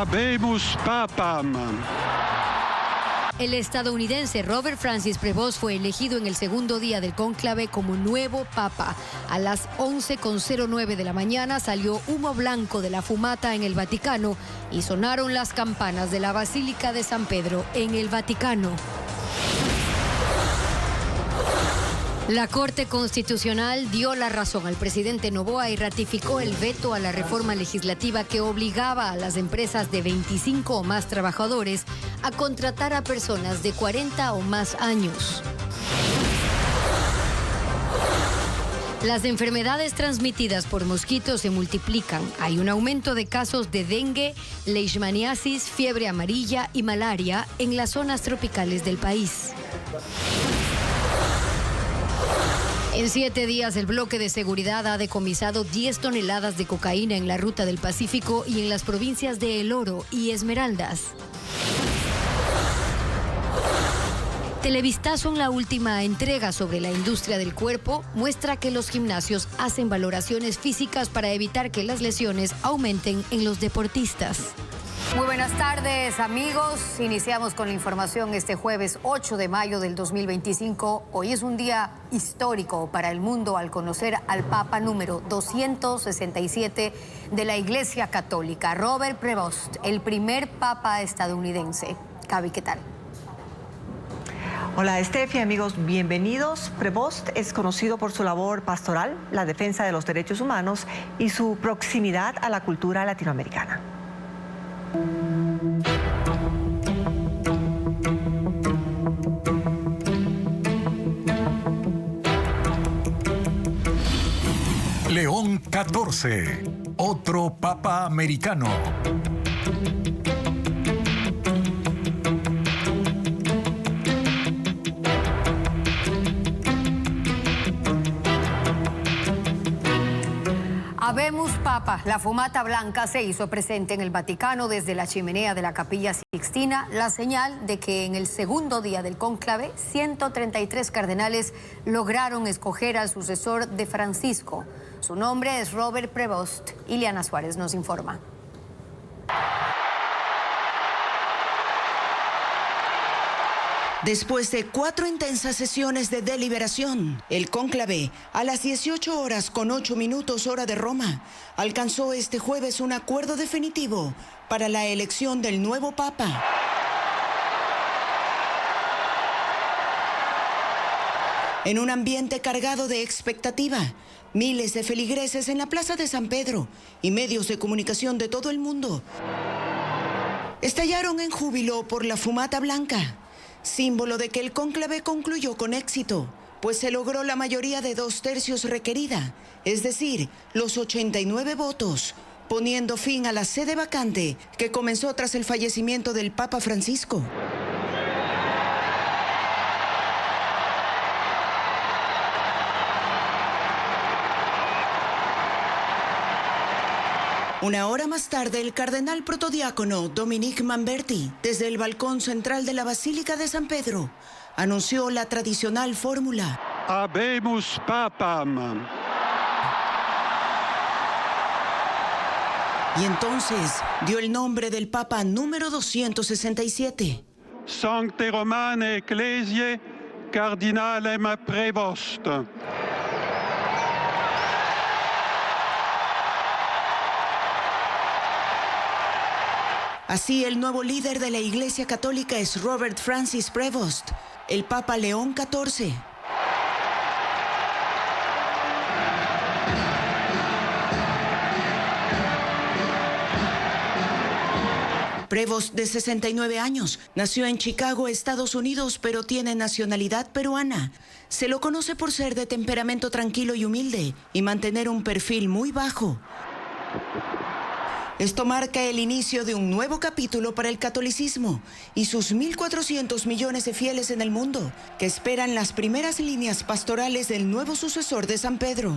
Habemus Papam. El estadounidense Robert Francis Prevost fue elegido en el segundo día del cónclave como nuevo papa. A las 11:09 de la mañana salió humo blanco de la fumata en el Vaticano y sonaron las campanas de la Basílica de San Pedro en el Vaticano. La Corte Constitucional dio la razón al presidente Noboa y ratificó el veto a la reforma legislativa que obligaba a las empresas de 25 o más trabajadores a contratar a personas de 40 o más años. Las enfermedades transmitidas por mosquitos se multiplican. Hay un aumento de casos de dengue, leishmaniasis, fiebre amarilla y malaria en las zonas tropicales del país. En 7 días, el bloque de seguridad ha decomisado 10 toneladas de cocaína en la ruta del Pacífico y en las provincias de El Oro y Esmeraldas. Televistazo, en la última entrega sobre la industria del cuerpo, muestra que los gimnasios hacen valoraciones físicas para evitar que las lesiones aumenten en los deportistas. Muy buenas tardes, amigos. Iniciamos con la información este jueves 8 de mayo del 2025. Hoy es un día histórico para el mundo al conocer al Papa número 267 de la Iglesia Católica, Robert Prevost, el primer Papa estadounidense. Gaby, ¿qué tal? Hola, Estefi, amigos, bienvenidos. Prevost es conocido por su labor pastoral, la defensa de los derechos humanos y su proximidad a la cultura latinoamericana. León XIV, otro papa americano. Habemus Papa, la fumata blanca se hizo presente en el Vaticano desde la chimenea de la Capilla Sixtina, la señal de que en el segundo día del cónclave, 133 cardenales lograron escoger al sucesor de Francisco. Su nombre es Robert Prevost. Ileana Suárez nos informa. Después de 4 intensas sesiones de deliberación, el cónclave, a las 18:08 hora de Roma, alcanzó este jueves un acuerdo definitivo para la elección del nuevo papa. En un ambiente cargado de expectativa, miles de feligreses en la Plaza de San Pedro y medios de comunicación de todo el mundo estallaron en júbilo por la fumata blanca, símbolo de que el cónclave concluyó con éxito, pues se logró la mayoría de 2/3 requerida, es decir, los 89 votos, poniendo fin a la sede vacante que comenzó tras el fallecimiento del Papa Francisco. Una hora más tarde, el cardenal protodiácono Dominique Mamberti, desde el balcón central de la Basílica de San Pedro, anunció la tradicional fórmula: Habemus Papam. Y entonces dio el nombre del Papa número 267. Sancte Romane Ecclesiae Cardinalem Prevost. Así, el nuevo líder de la Iglesia Católica es Robert Francis Prevost, el Papa León XIV. Prevost, de 69 años, nació en Chicago, Estados Unidos, pero tiene nacionalidad peruana. Se lo conoce por ser de temperamento tranquilo y humilde y mantener un perfil muy bajo. Esto marca el inicio de un nuevo capítulo para el catolicismo y sus 1.400 millones de fieles en el mundo, que esperan las primeras líneas pastorales del nuevo sucesor de San Pedro.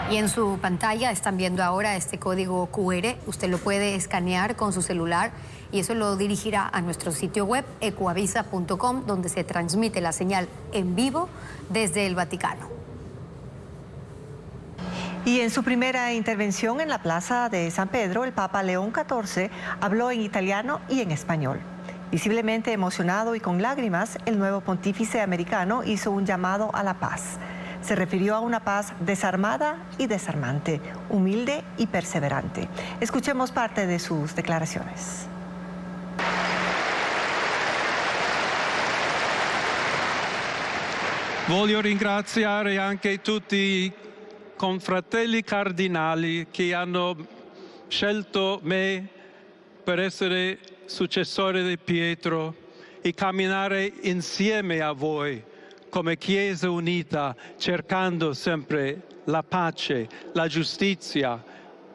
Y en su pantalla están viendo ahora este código QR. Usted lo puede escanear con su celular y eso lo dirigirá a nuestro sitio web ecuavisa.com, donde se transmite la señal en vivo desde el Vaticano. Y en su primera intervención en la Plaza de San Pedro, el Papa León XIV habló en italiano y en español. Visiblemente emocionado y con lágrimas, el nuevo pontífice americano hizo un llamado a la paz. Se refirió a una paz desarmada y desarmante, humilde y perseverante. Escuchemos parte de sus declaraciones. Voglio ringraziare anche tutti i confratelli cardinali che hanno scelto me per essere successore di Pietro e camminare insieme a voi come Chiesa unita, cercando sempre la pace, la giustizia,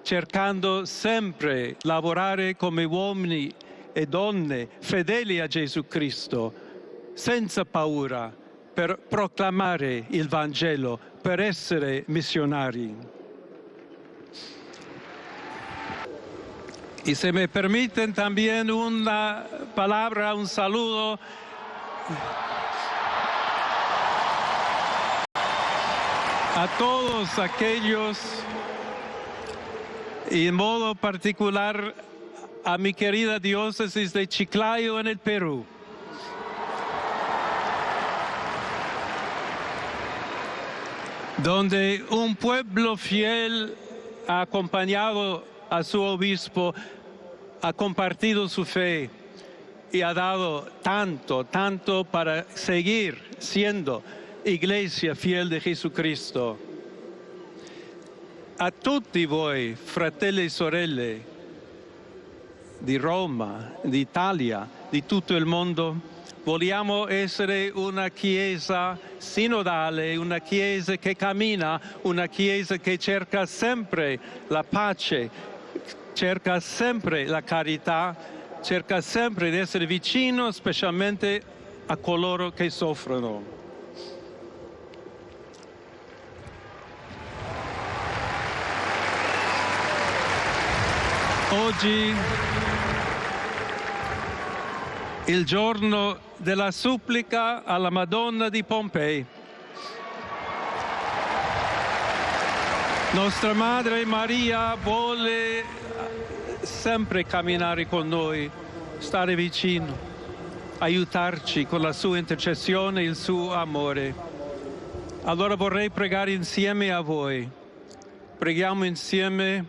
cercando sempre lavorare come uomini e donne fedeli a Gesù Cristo, senza paura, per proclamare il Vangelo, per essere missionari. Y si me permiten también una palabra, un saludo a todos aquellos, y en modo particular a mi querida diócesis de Chiclayo en el Perú. Donde un pueblo fiel ha acompañado a su obispo, ha compartido su fe y ha dado tanto para seguir siendo iglesia fiel de Jesucristo. A tutti voi, fratelli e sorelle di Roma, d'Italia, di tutto il mondo, vogliamo essere una Chiesa sinodale, una Chiesa che cammina, una Chiesa che cerca sempre la pace, cerca sempre la carità, cerca sempre di essere vicino specialmente a coloro che soffrono. Oggi il giorno della supplica alla Madonna di Pompei. Nostra Madre Maria vuole sempre camminare con noi, stare vicino, aiutarci con la sua intercessione e il suo amore. Allora vorrei pregare insieme a voi. Preghiamo insieme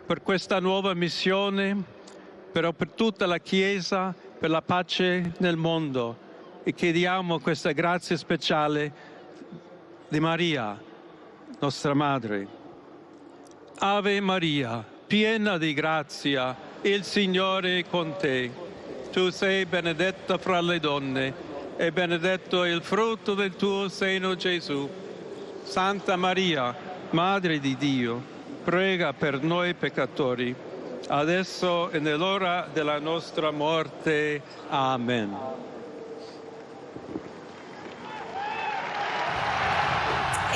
per questa nuova missione, però per tutta la Chiesa, per la pace nel mondo, e chiediamo questa grazia speciale di Maria, nostra Madre. Ave Maria, piena di grazia, il Signore è con te. Tu sei benedetta fra le donne e benedetto è il frutto del tuo seno, Gesù. Santa Maria, Madre di Dio, prega per noi peccatori, adesso e nell'ora della nostra morte. Amén.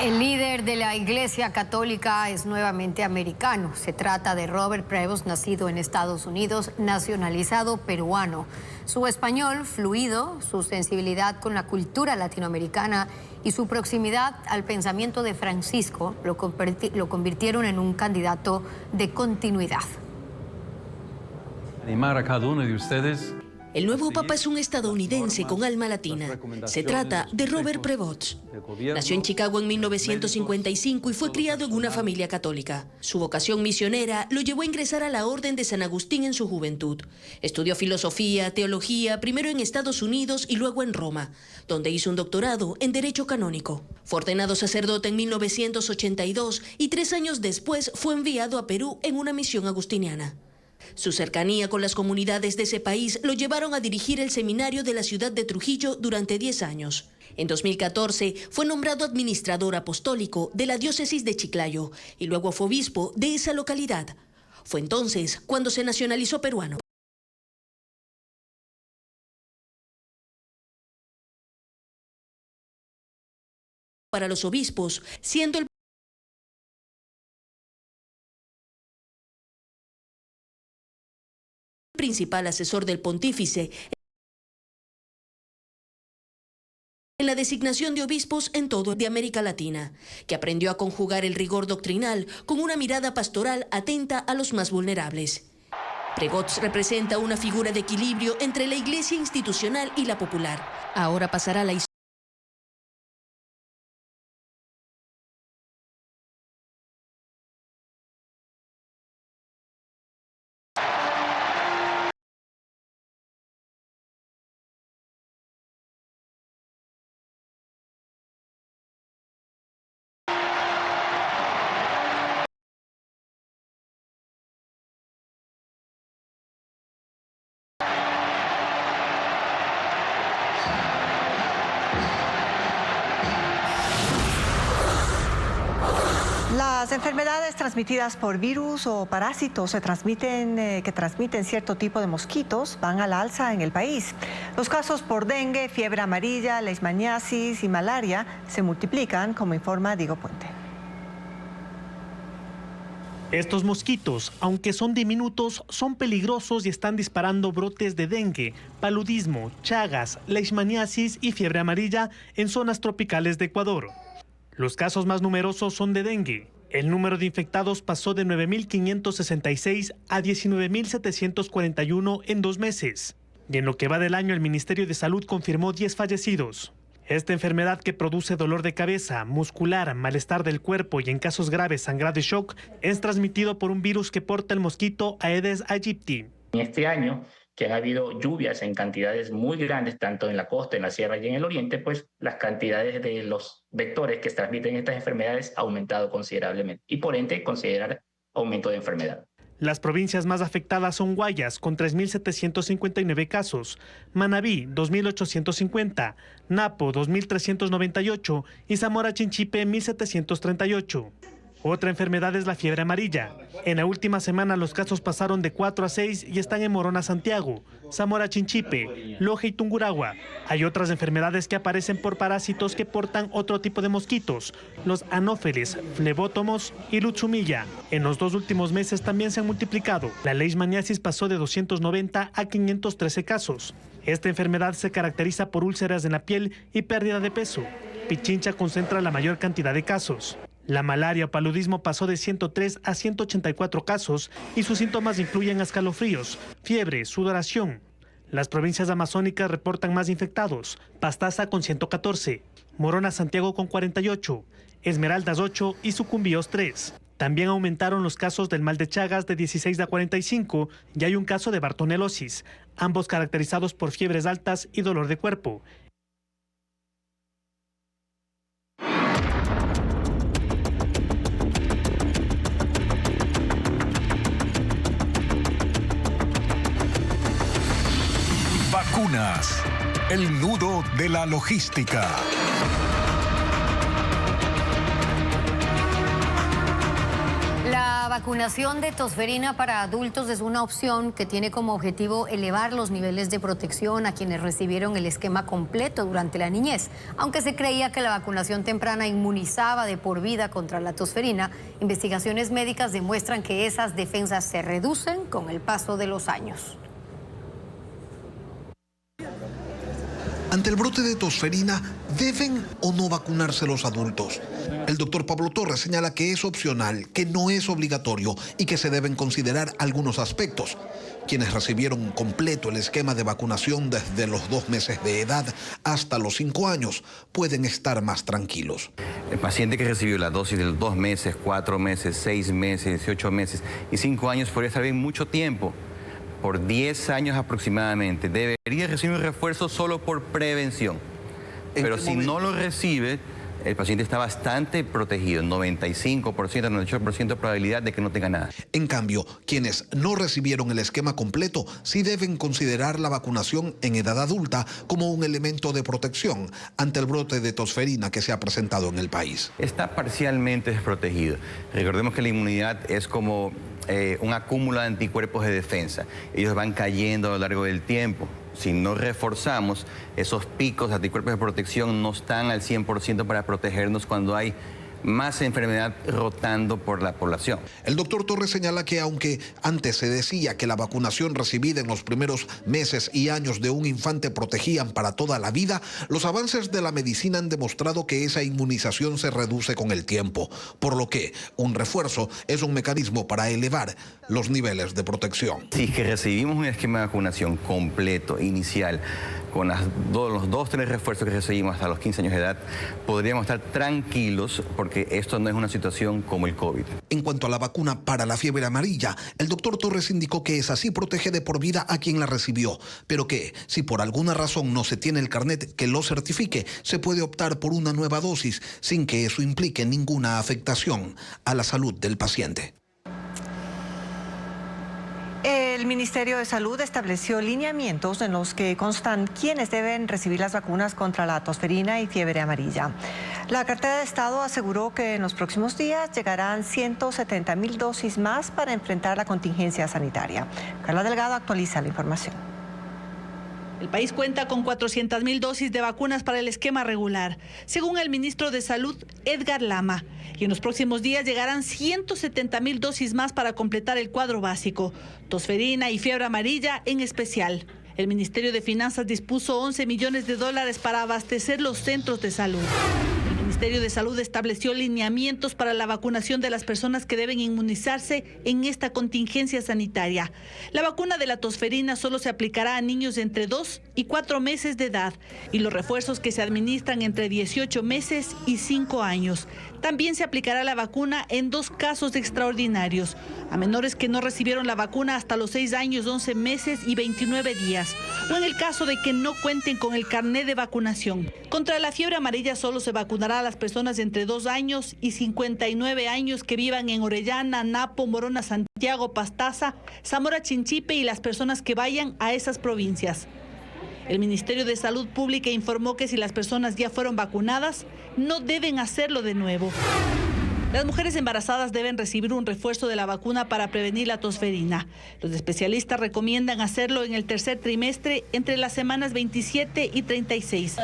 El líder de la Iglesia Católica es nuevamente americano. Se trata de Robert Prevost, nacido en Estados Unidos, nacionalizado peruano. Su español fluido, su sensibilidad con la cultura latinoamericana y su proximidad al pensamiento de Francisco lo convirtieron en un candidato de continuidad. Animar a cada uno de ustedes. El nuevo papa es un estadounidense con alma latina. Se trata de Robert Prevost. Nació en Chicago en 1955 y fue criado en una familia católica. Su vocación misionera lo llevó a ingresar a la Orden de San Agustín en su juventud. Estudió filosofía, teología, primero en Estados Unidos y luego en Roma, donde hizo un doctorado en Derecho Canónico. Fue ordenado sacerdote en 1982 y 3 años después fue enviado a Perú en una misión agustiniana. Su cercanía con las comunidades de ese país lo llevaron a dirigir el seminario de la ciudad de Trujillo durante 10 años. En 2014 fue nombrado administrador apostólico de la diócesis de Chiclayo y luego fue obispo de esa localidad. Fue entonces cuando se nacionalizó peruano. Para los obispos, siendo el principal asesor del pontífice en la designación de obispos en todo de América Latina, que aprendió a conjugar el rigor doctrinal con una mirada pastoral atenta a los más vulnerables. Prevost representa una figura de equilibrio entre la iglesia institucional y la popular. Ahora pasará la historia. Las enfermedades transmitidas por virus o parásitos que transmiten cierto tipo de mosquitos van al alza en el país. Los casos por dengue, fiebre amarilla, leishmaniasis y malaria se multiplican, como informa Diego Puente. Estos mosquitos, aunque son diminutos, son peligrosos y están disparando brotes de dengue, paludismo, chagas, leishmaniasis y fiebre amarilla en zonas tropicales de Ecuador. Los casos más numerosos son de dengue. El número de infectados pasó de 9.566 a 19.741 en 2 meses. Y en lo que va del año, el Ministerio de Salud confirmó 10 fallecidos. Esta enfermedad, que produce dolor de cabeza, muscular, malestar del cuerpo y en casos graves sangrado y shock, es transmitido por un virus que porta el mosquito Aedes aegypti. En este año, que ha habido lluvias en cantidades muy grandes, tanto en la costa, en la sierra y en el oriente, pues las cantidades de los vectores que transmiten estas enfermedades ha aumentado considerablemente y por ende considerar aumento de enfermedad. Las provincias más afectadas son Guayas, con 3.759 casos, Manabí, 2.850, Napo, 2.398 y Zamora Chinchipe, 1.738. Otra enfermedad es la fiebre amarilla. En la última semana los casos pasaron de 4 a 6 y están en Morona, Santiago, Zamora Chinchipe, Loja y Tungurahua. Hay otras enfermedades que aparecen por parásitos que portan otro tipo de mosquitos, los anófeles, flebótomos y lutzumilla. En los 2 últimos meses también se han multiplicado. La leishmaniasis pasó de 290 a 513 casos. Esta enfermedad se caracteriza por úlceras en la piel y pérdida de peso. Pichincha concentra la mayor cantidad de casos. La malaria o paludismo pasó de 103 a 184 casos y sus síntomas incluyen escalofríos, fiebre, sudoración. Las provincias amazónicas reportan más infectados: Pastaza con 114, Morona Santiago con 48, Esmeraldas 8 y Sucumbíos 3. También aumentaron los casos del mal de Chagas de 16 a 45 y hay un caso de bartonelosis, ambos caracterizados por fiebres altas y dolor de cuerpo. Vacunas, el nudo de la logística. La vacunación de tosferina para adultos es una opción que tiene como objetivo elevar los niveles de protección a quienes recibieron el esquema completo durante la niñez. Aunque se creía que la vacunación temprana inmunizaba de por vida contra la tosferina, investigaciones médicas demuestran que esas defensas se reducen con el paso de los años. Ante el brote de tosferina, ¿deben o no vacunarse los adultos? El doctor Pablo Torres señala que es opcional, que no es obligatorio y que se deben considerar algunos aspectos. Quienes recibieron completo el esquema de vacunación desde los 2 meses de edad hasta los 5 años pueden estar más tranquilos. El paciente que recibió la dosis de los 2 meses, 4 meses, 6 meses, 18 meses y 5 años podría estar bien mucho tiempo. Por 10 años aproximadamente, debería recibir un refuerzo solo por prevención. Pero si no lo recibe, el paciente está bastante protegido, 95%, 98% de probabilidad de que no tenga nada. En cambio, quienes no recibieron el esquema completo sí deben considerar la vacunación en edad adulta como un elemento de protección ante el brote de tosferina que se ha presentado en el país. Está parcialmente desprotegido. Recordemos que la inmunidad es como un acúmulo de anticuerpos de defensa. Ellos van cayendo a lo largo del tiempo. Si no reforzamos, esos picos de anticuerpos de protección no están al 100% para protegernos cuando hay más enfermedad rotando por la población. El doctor Torres señala que aunque antes se decía que la vacunación recibida en los primeros meses y años de un infante protegían para toda la vida, los avances de la medicina han demostrado que esa inmunización se reduce con el tiempo, por lo que un refuerzo es un mecanismo para elevar los niveles de protección. Si es que recibimos un esquema de vacunación completo, inicial, con los 2-3 refuerzos que recibimos hasta los 15 años de edad, podríamos estar tranquilos porque esto no es una situación como el COVID. En cuanto a la vacuna para la fiebre amarilla, el doctor Torres indicó que esa sí protege de por vida a quien la recibió, pero que si por alguna razón no se tiene el carnet que lo certifique, se puede optar por una nueva dosis sin que eso implique ninguna afectación a la salud del paciente. El Ministerio de Salud estableció lineamientos en los que constan quiénes deben recibir las vacunas contra la tosferina y fiebre amarilla. La cartera de Estado aseguró que en los próximos días llegarán 170.000 dosis más para enfrentar la contingencia sanitaria. Carla Delgado actualiza la información. El país cuenta con 400.000 dosis de vacunas para el esquema regular, según el ministro de Salud, Edgar Lama. Y en los próximos días llegarán 170.000 dosis más para completar el cuadro básico, tosferina y fiebre amarilla en especial. El Ministerio de Finanzas dispuso 11 millones de dólares para abastecer los centros de salud. El Ministerio de Salud estableció lineamientos para la vacunación de las personas que deben inmunizarse en esta contingencia sanitaria. La vacuna de la tosferina solo se aplicará a niños de entre 2 y 4 meses de edad y los refuerzos que se administran entre 18 meses y 5 años. También se aplicará la vacuna en 2 casos extraordinarios, a menores que no recibieron la vacuna hasta los 6 años, 11 meses y 29 días, o en el caso de que no cuenten con el carnet de vacunación. Contra la fiebre amarilla solo se vacunará a las personas de entre 2 años y 59 años que vivan en Orellana, Napo, Morona, Santiago, Pastaza, Zamora, Chinchipe y las personas que vayan a esas provincias. El Ministerio de Salud Pública informó que si las personas ya fueron vacunadas, no deben hacerlo de nuevo. Las mujeres embarazadas deben recibir un refuerzo de la vacuna para prevenir la tosferina. Los especialistas recomiendan hacerlo en el tercer trimestre entre las semanas 27 y 36.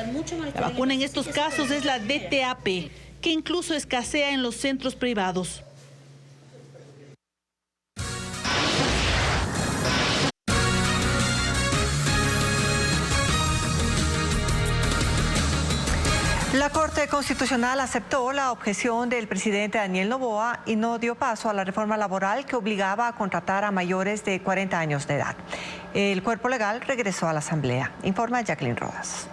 La vacuna en estos casos es la DTaP, que incluso escasea en los centros privados. La Corte Constitucional aceptó la objeción del presidente Daniel Noboa y no dio paso a la reforma laboral que obligaba a contratar a mayores de 40 años de edad. El cuerpo legal regresó a la Asamblea, informa Jacqueline Rodas.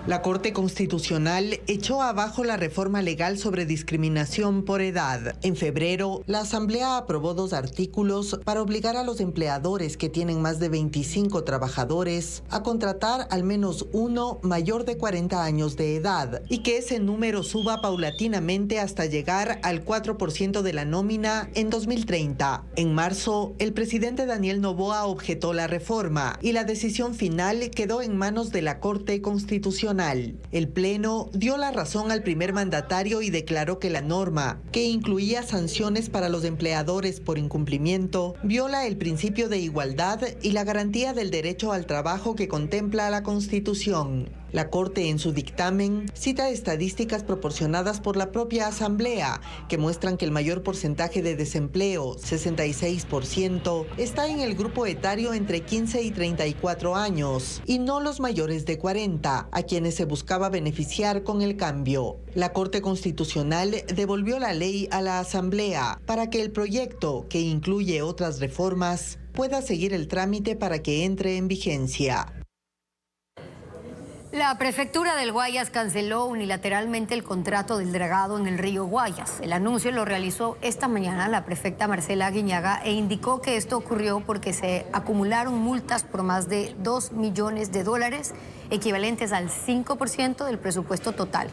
La Corte Constitucional echó abajo la reforma legal sobre discriminación por edad. En febrero, la Asamblea aprobó 2 artículos para obligar a los empleadores que tienen más de 25 trabajadores a contratar al menos uno mayor de 40 años de edad y que ese número suba paulatinamente hasta llegar al 4% de la nómina en 2030. En marzo, el presidente Daniel Noboa objetó la reforma y la decisión final quedó en manos de la Corte Constitucional. El Pleno dio la razón al primer mandatario y declaró que la norma, que incluía sanciones para los empleadores por incumplimiento, viola el principio de igualdad y la garantía del derecho al trabajo que contempla la Constitución. La Corte, en su dictamen, cita estadísticas proporcionadas por la propia Asamblea que muestran que el mayor porcentaje de desempleo, 66%, está en el grupo etario entre 15 y 34 años y no los mayores de 40, a quienes se buscaba beneficiar con el cambio. La Corte Constitucional devolvió la ley a la Asamblea para que el proyecto, que incluye otras reformas, pueda seguir el trámite para que entre en vigencia. La prefectura del Guayas canceló unilateralmente el contrato del dragado en el río Guayas. El anuncio lo realizó esta mañana la prefecta Marcela Guiñaga e indicó que esto ocurrió porque se acumularon multas por más de $2 millones, equivalentes al 5% del presupuesto total.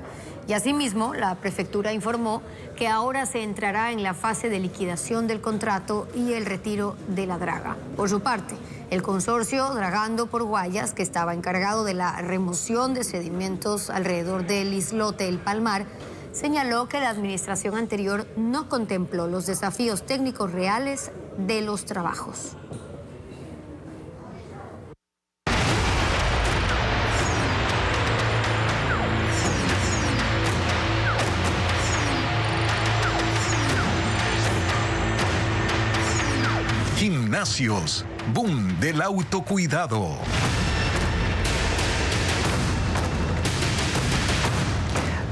Y asimismo, la prefectura informó que ahora se entrará en la fase de liquidación del contrato y el retiro de la draga. Por su parte, el consorcio Dragando por Guayas, que estaba encargado de la remoción de sedimentos alrededor del islote El Palmar, señaló que la administración anterior no contempló los desafíos técnicos reales de los trabajos. Gimnasios, boom del autocuidado.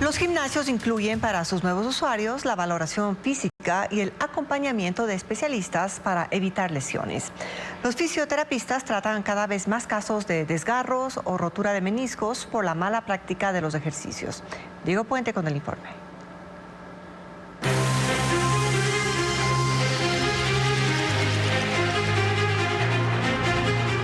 Los gimnasios incluyen para sus nuevos usuarios la valoración física y el acompañamiento de especialistas para evitar lesiones. Los fisioterapistas tratan cada vez más casos de desgarros o rotura de meniscos por la mala práctica de los ejercicios. Diego Puente con el informe.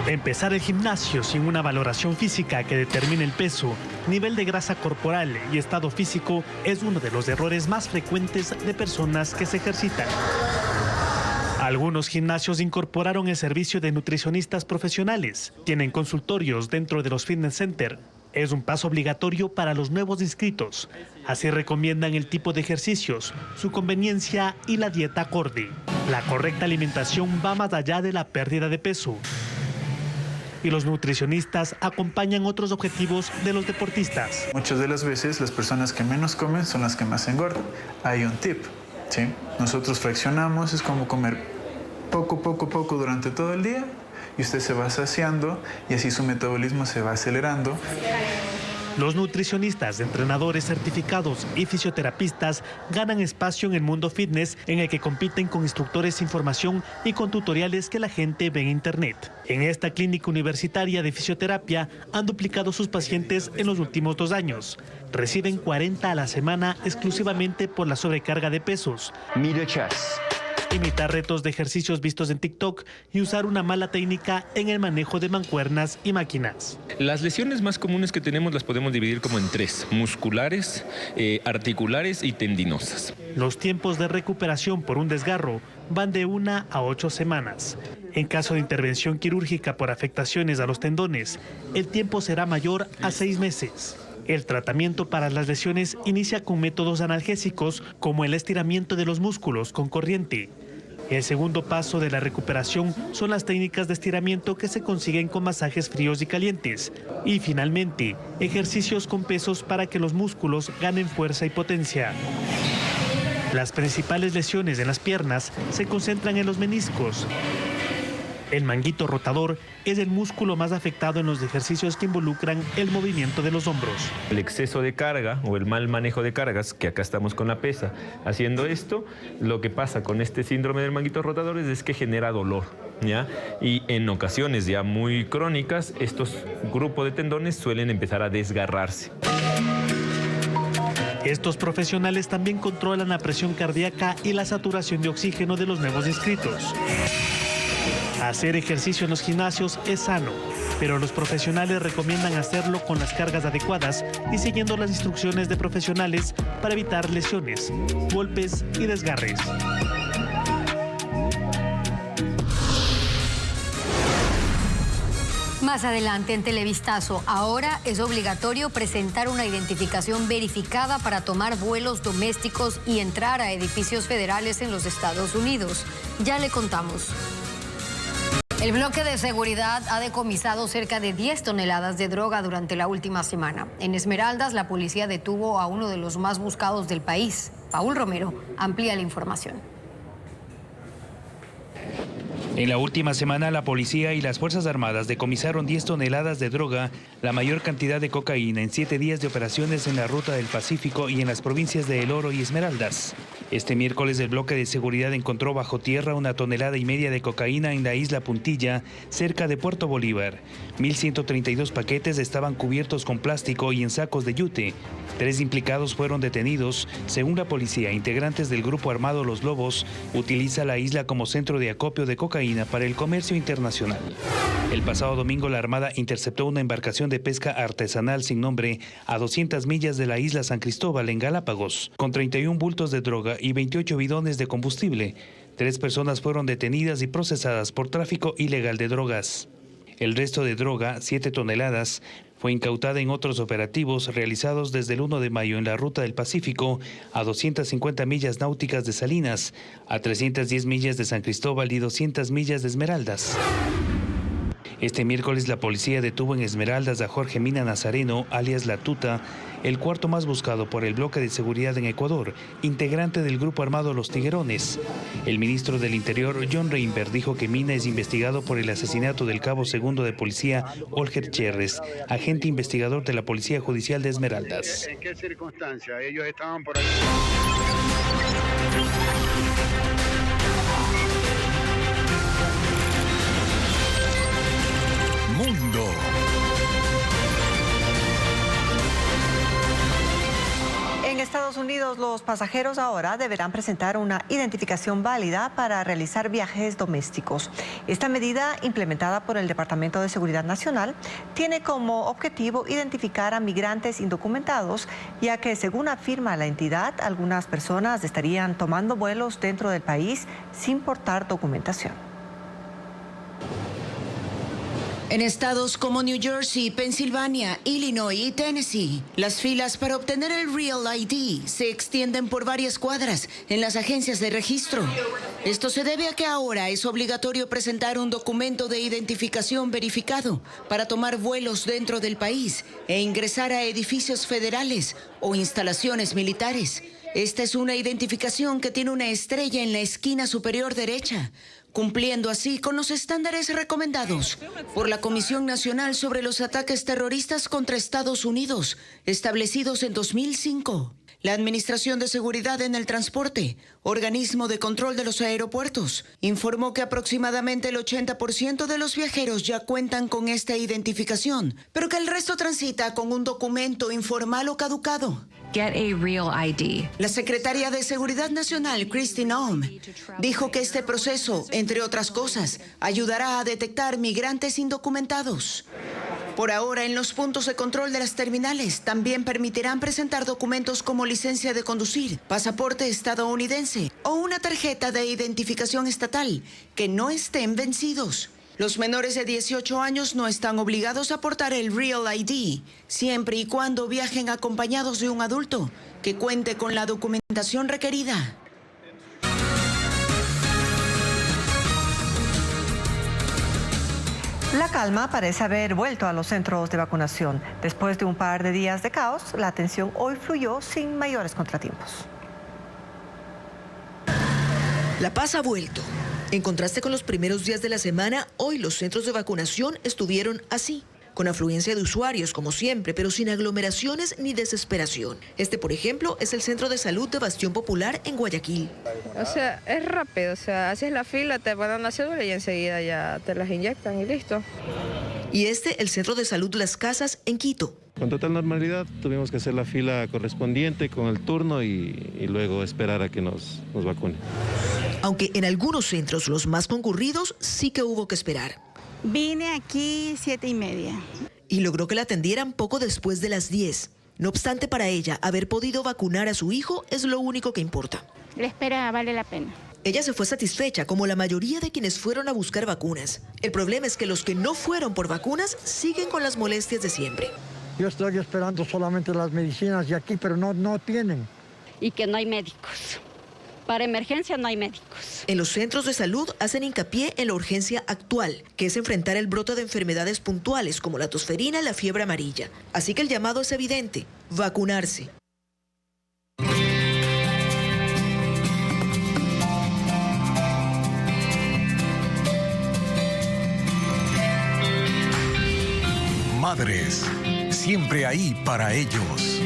Empezar el gimnasio sin una valoración física que determine el peso, nivel de grasa corporal y estado físico es uno de los errores más frecuentes de personas que se ejercitan. Algunos gimnasios incorporaron el servicio de nutricionistas profesionales. Tienen consultorios dentro de los fitness centers. Es un paso obligatorio para los nuevos inscritos. Así recomiendan el tipo de ejercicios, su conveniencia y la dieta acorde. La correcta alimentación va más allá de la pérdida de peso. Y los nutricionistas acompañan otros objetivos de los deportistas. Muchas de las veces las personas que menos comen son las que más engordan. Hay un tip, ¿sí? Nosotros fraccionamos, es como comer poco durante todo el día y usted se va saciando y así su metabolismo se va acelerando. Los nutricionistas, entrenadores certificados y fisioterapistas ganan espacio en el mundo fitness en el que compiten con instructores sin formación y con tutoriales que la gente ve en internet. En esta clínica universitaria de fisioterapia han duplicado sus pacientes en los últimos 2 años. Reciben 40 a la semana exclusivamente por la sobrecarga de pesos. Imitar retos de ejercicios vistos en TikTok y usar una mala técnica en el manejo de mancuernas y máquinas. Las lesiones más comunes que tenemos las podemos dividir como en 3, musculares, articulares y tendinosas. Los tiempos de recuperación por un desgarro van de 1 a 8 semanas. En caso de intervención quirúrgica por afectaciones a los tendones, el tiempo será mayor a 6 meses. El tratamiento para las lesiones inicia con métodos analgésicos como el estiramiento de los músculos con corriente. El segundo paso de la recuperación son las técnicas de estiramiento que se consiguen con masajes fríos y calientes. Y finalmente, ejercicios con pesos para que los músculos ganen fuerza y potencia. Las principales lesiones en las piernas se concentran en los meniscos. El manguito rotador es el músculo más afectado en los ejercicios que involucran el movimiento de los hombros. El exceso de carga o el mal manejo de cargas, que acá estamos con la pesa haciendo esto, lo que pasa con este síndrome del manguito rotador es que genera dolor, ¿ya? Y en ocasiones ya muy crónicas, estos grupos de tendones suelen empezar a desgarrarse. Estos profesionales también controlan la presión cardíaca y la saturación de oxígeno de los nuevos inscritos. Hacer ejercicio en los gimnasios es sano, pero los profesionales recomiendan hacerlo con las cargas adecuadas y siguiendo las instrucciones de profesionales para evitar lesiones, golpes y desgarres. Más adelante en Televistazo, ahora es obligatorio presentar una identificación verificada para tomar vuelos domésticos y entrar a edificios federales en los Estados Unidos. Ya le contamos. El bloque de seguridad ha decomisado cerca de 10 toneladas de droga durante la última semana. En Esmeraldas, la policía detuvo a uno de los más buscados del país. Paul Romero amplía la información. En la última semana, la policía y las Fuerzas Armadas decomisaron 10 toneladas de droga, la mayor cantidad de cocaína en 7 días de operaciones en la ruta del Pacífico y en las provincias de El Oro y Esmeraldas. Este miércoles, el bloque de seguridad encontró bajo tierra 1,5 toneladas de cocaína en la isla Puntilla, cerca de Puerto Bolívar. 1.132 paquetes estaban cubiertos con plástico y en sacos de yute. 3 implicados fueron detenidos. Según la policía, integrantes del grupo armado Los Lobos utiliza la isla como centro de acopio de cocaína para el comercio internacional. El pasado domingo, la Armada interceptó una embarcación de pesca artesanal sin nombre a 200 millas de la isla San Cristóbal, en Galápagos, con 31 bultos de droga y 28 bidones de combustible. 3 personas fueron detenidas y procesadas por tráfico ilegal de drogas. El resto de droga, 7 toneladas, fue incautada en otros operativos realizados desde el 1 de mayo en la ruta del Pacífico a 250 millas náuticas de Salinas, a 310 millas de San Cristóbal y 200 millas de Esmeraldas. Este miércoles la policía detuvo en Esmeraldas a Jorge Mina Nazareno, alias La Tuta, el cuarto más buscado por el bloque de seguridad en Ecuador, integrante del grupo armado Los Tiguerones. El ministro del Interior, John Reinberg, dijo que Mina es investigado por el asesinato del cabo segundo de policía, Olger Cherres, agente investigador de la Policía Judicial de Esmeraldas. ¿En qué circunstancia ellos estaban por ahí? Mundo. En Estados Unidos, los pasajeros ahora deberán presentar una identificación válida para realizar viajes domésticos. Esta medida, implementada por el Departamento de Seguridad Nacional, tiene como objetivo identificar a migrantes indocumentados, ya que, según afirma la entidad, algunas personas estarían tomando vuelos dentro del país sin portar documentación. En estados como New Jersey, Pensilvania, Illinois y Tennessee, las filas para obtener el Real ID se extienden por varias cuadras en las agencias de registro. Esto se debe a que ahora es obligatorio presentar un documento de identificación verificado para tomar vuelos dentro del país e ingresar a edificios federales o instalaciones militares. Esta es una identificación que tiene una estrella en la esquina superior derecha, cumpliendo así con los estándares recomendados por la Comisión Nacional sobre los Ataques Terroristas contra Estados Unidos, establecidos en 2005. La Administración de Seguridad en el Transporte, organismo de control de los aeropuertos, informó que aproximadamente el 80% de los viajeros ya cuentan con esta identificación, pero que el resto transita con un documento informal o caducado. Get a real ID. La secretaria de Seguridad Nacional, Kristi Noem, dijo que este proceso, entre otras cosas, ayudará a detectar migrantes indocumentados. Por ahora, en los puntos de control de las terminales también permitirán presentar documentos como licencia de conducir, pasaporte estadounidense o una tarjeta de identificación estatal que no estén vencidos. Los menores de 18 años no están obligados a portar el Real ID, siempre y cuando viajen acompañados de un adulto que cuente con la documentación requerida. La calma parece haber vuelto a los centros de vacunación. Después de un par de días de caos, la atención hoy fluyó sin mayores contratiempos. La paz ha vuelto. En contraste con los primeros días de la semana, hoy los centros de vacunación estuvieron así, con afluencia de usuarios como siempre, pero sin aglomeraciones ni desesperación. Este, por ejemplo, es el Centro de Salud de Bastión Popular en Guayaquil. O sea, es rápido, o sea, haces la fila, te van a la cédula y enseguida ya te las inyectan y listo. Y este, el Centro de Salud Las Casas en Quito. Con total normalidad tuvimos que hacer la fila correspondiente con el turno y luego esperar a que nos vacunen. Aunque en algunos centros, los más concurridos, sí que hubo que esperar. Vine aquí 7:30. Y logró que la atendieran poco después de las 10. No obstante, para ella, haber podido vacunar a su hijo es lo único que importa. La espera vale la pena. Ella se fue satisfecha, como la mayoría de quienes fueron a buscar vacunas. El problema es que los que no fueron por vacunas siguen con las molestias de siempre. Yo estoy esperando solamente las medicinas y aquí, pero no tienen. Y que no hay médicos. Para emergencia no hay médicos. En los centros de salud hacen hincapié en la urgencia actual, que es enfrentar el brote de enfermedades puntuales como la tosferina y la fiebre amarilla. Así que el llamado es evidente: vacunarse. Madres, siempre ahí para ellos.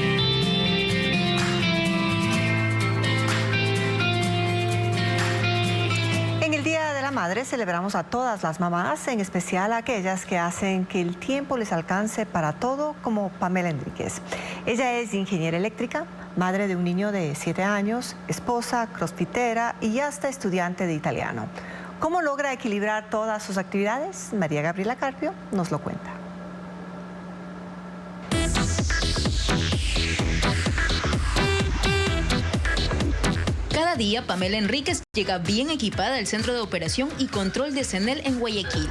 En el Día de la Madre celebramos a todas las mamás, en especial a aquellas que hacen que el tiempo les alcance para todo, como Pamela Enríquez. Ella es ingeniera eléctrica, madre de un niño de 7 años, esposa, crossfitera y hasta estudiante de italiano. ¿Cómo logra equilibrar todas sus actividades? María Gabriela Carpio nos lo cuenta. Cada día, Pamela Enríquez llega bien equipada al Centro de Operación y Control de CENEL en Guayaquil.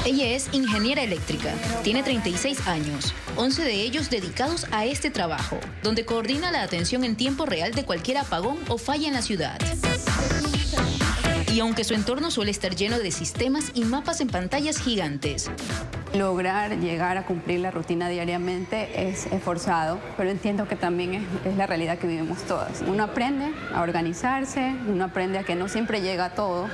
Ella es ingeniera eléctrica, tiene 36 años, 11 de ellos dedicados a este trabajo, donde coordina la atención en tiempo real de cualquier apagón o falla en la ciudad. Y aunque su entorno suele estar lleno de sistemas y mapas en pantallas gigantes. Lograr llegar a cumplir la rutina diariamente es forzado, pero entiendo que también es la realidad que vivimos todas. Uno aprende a organizarse, uno aprende a que no siempre llega a todo.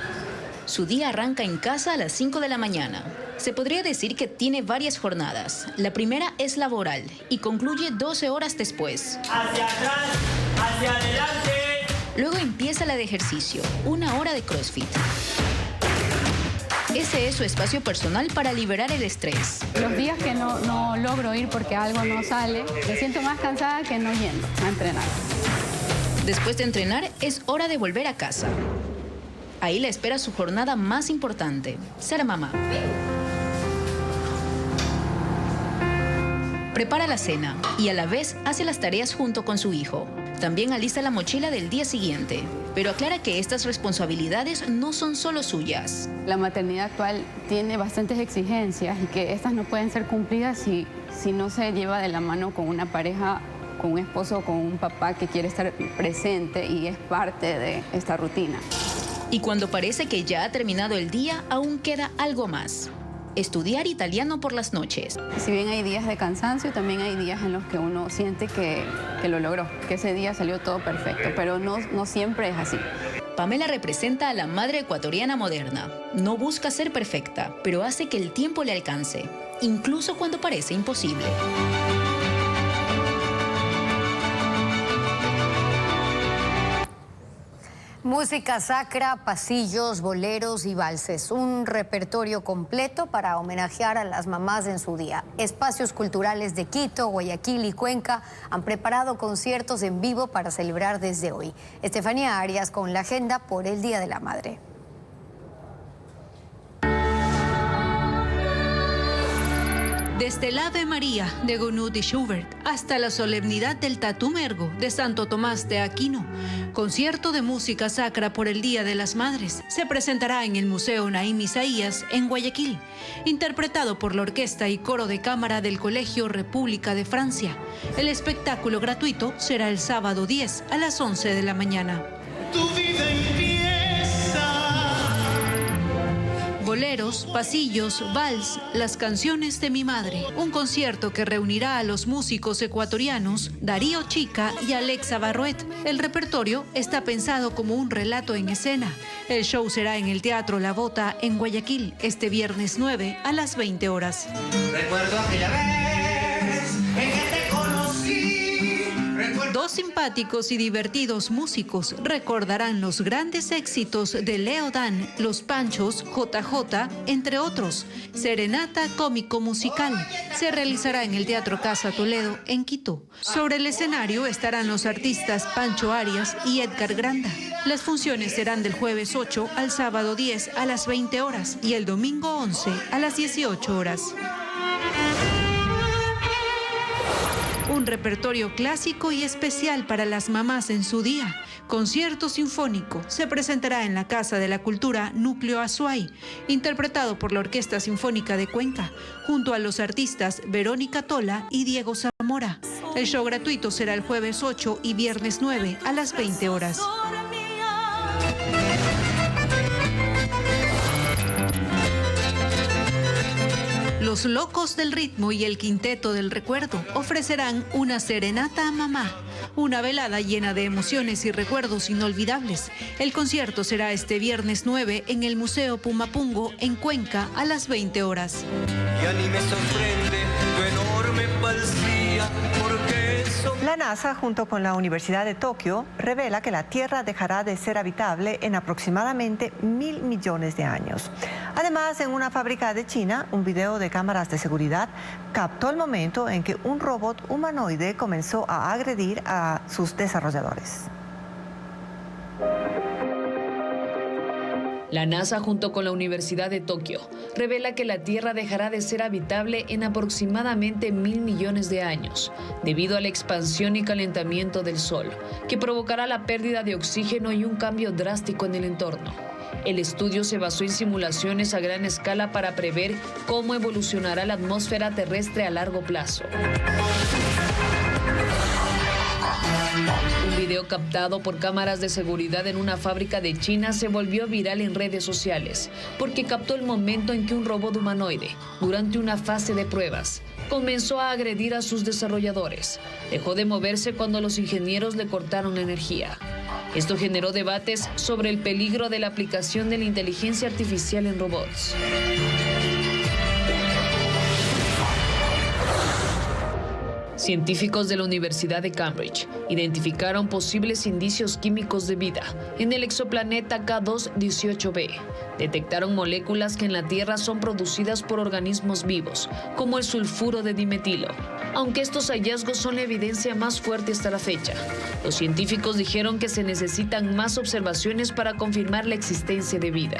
Su día arranca en casa a las 5 de la mañana. Se podría decir que tiene varias jornadas. La primera es laboral y concluye 12 horas después. Hacia atrás, hacia adelante. Luego empieza la de ejercicio, 1 hora de CrossFit. Ese es su espacio personal para liberar el estrés. Los días que no logro ir porque algo no sale, me siento más cansada que no yendo a entrenar. Después de entrenar, es hora de volver a casa. Ahí la espera su jornada más importante, ser mamá. Prepara la cena y a la vez hace las tareas junto con su hijo. También alista la mochila del día siguiente, pero aclara que estas responsabilidades no son solo suyas. La maternidad actual tiene bastantes exigencias y que estas no pueden ser cumplidas si no se lleva de la mano con una pareja, con un esposo, con un papá que quiere estar presente y es parte de esta rutina. Y cuando parece que ya ha terminado el día, aún queda algo más. Estudiar italiano por las noches. Si bien hay días de cansancio, también hay días en los que uno siente que lo logró, que ese día salió todo perfecto, pero no siempre es así. Pamela representa a la madre ecuatoriana moderna. No busca ser perfecta, pero hace que el tiempo le alcance, incluso cuando parece imposible. Música sacra, pasillos, boleros y valses. Un repertorio completo para homenajear a las mamás en su día. Espacios culturales de Quito, Guayaquil y Cuenca han preparado conciertos en vivo para celebrar desde hoy. Estefanía Arias con la agenda por el Día de la Madre. Desde el Ave María de Gounod y Schubert hasta la solemnidad del Tatumergo de Santo Tomás de Aquino, concierto de música sacra por el Día de las Madres se presentará en el Museo Naim Isaías en Guayaquil, interpretado por la orquesta y coro de cámara del Colegio República de Francia. El espectáculo gratuito será el sábado 10 a las 11 de la mañana. Tu vida empieza. Boleros, pasillos, vals, las canciones de mi madre. Un concierto que reunirá a los músicos ecuatorianos Darío Chica y Alexa Barruet. El repertorio está pensado como un relato en escena. El show será en el Teatro La Bota en Guayaquil este viernes 9 a las 20 horas. Recuerdo aquella vez en que te conocí. Dos simpáticos y divertidos músicos recordarán los grandes éxitos de Leo Dan, Los Panchos, JJ, entre otros. Serenata cómico-musical se realizará en el Teatro Casa Toledo, en Quito. Sobre el escenario estarán los artistas Pancho Arias y Edgar Granda. Las funciones serán del jueves 8 al sábado 10 a las 20 horas y el domingo 11 a las 18 horas. Un repertorio clásico y especial para las mamás en su día. Concierto sinfónico se presentará en la Casa de la Cultura Núcleo Azuay, interpretado por la Orquesta Sinfónica de Cuenca, junto a los artistas Verónica Tola y Diego Zamora. El show gratuito será el jueves 8 y viernes 9 a las 20 horas. Los Locos del Ritmo y el Quinteto del Recuerdo ofrecerán una serenata a mamá, una velada llena de emociones y recuerdos inolvidables. El concierto será este viernes 9 en el Museo Pumapungo en Cuenca a las 20 horas. Ya ni me sorprende tu enorme falsía, porque eso... La NASA, junto con la Universidad de Tokio, revela que la Tierra dejará de ser habitable en aproximadamente 1.000 millones de años. Además, en una fábrica de China, un video de cámaras de seguridad captó el momento en que un robot humanoide comenzó a agredir a sus desarrolladores. La NASA, junto con la Universidad de Tokio, revela que la Tierra dejará de ser habitable en aproximadamente 1.000 millones de años, debido a la expansión y calentamiento del Sol, que provocará la pérdida de oxígeno y un cambio drástico en el entorno. El estudio se basó en simulaciones a gran escala para prever cómo evolucionará la atmósfera terrestre a largo plazo. Un video captado por cámaras de seguridad en una fábrica de China se volvió viral en redes sociales porque captó el momento en que un robot humanoide, durante una fase de pruebas, comenzó a agredir a sus desarrolladores. Dejó de moverse cuando los ingenieros le cortaron la energía. Esto generó debates sobre el peligro de la aplicación de la inteligencia artificial en robots. Científicos de la Universidad de Cambridge identificaron posibles indicios químicos de vida en el exoplaneta K2-18b. Detectaron moléculas que en la Tierra son producidas por organismos vivos, como el sulfuro de dimetilo. Aunque estos hallazgos son la evidencia más fuerte hasta la fecha, los científicos dijeron que se necesitan más observaciones para confirmar la existencia de vida.